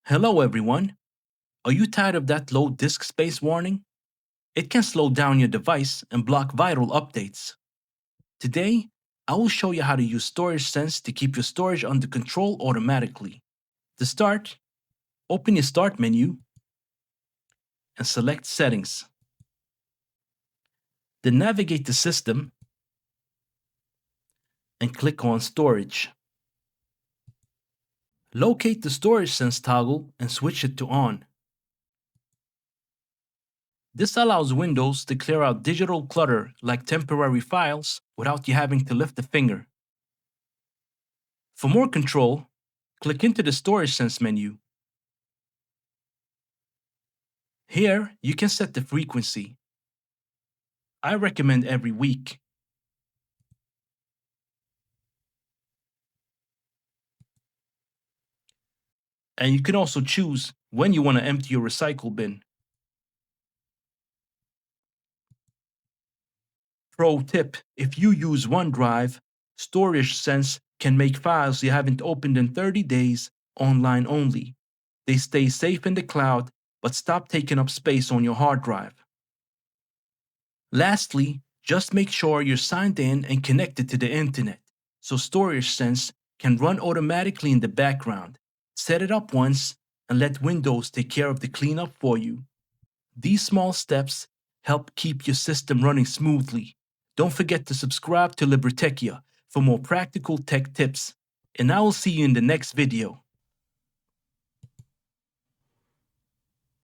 Hello everyone. Are you tired of that low disk space warning? It can slow down your device and block vital updates. Today, I will show you how to use Storage Sense to keep your storage under control automatically. To start, open your Start menu and select Settings. Then navigate to System and click on Storage. Locate the Storage Sense toggle and switch it to On. This allows Windows to clear out digital clutter like temporary files without you having to lift a finger. For more control, click into the Storage Sense menu. Here, you can set the frequency. I recommend every week. And you can also choose when you want to empty your recycle bin. Pro tip: if you use OneDrive, Storage Sense can make files you haven't opened in 30 days online only. They stay safe in the cloud, but stop taking up space on your hard drive. Lastly, just make sure you're signed in and connected to the internet, so Storage Sense can run automatically in the background. Set it up once and let Windows take care of the cleanup for you. These small steps help keep your system running smoothly. Don't forget to subscribe to Libertechia for more practical tech tips, and I will see you in the next video.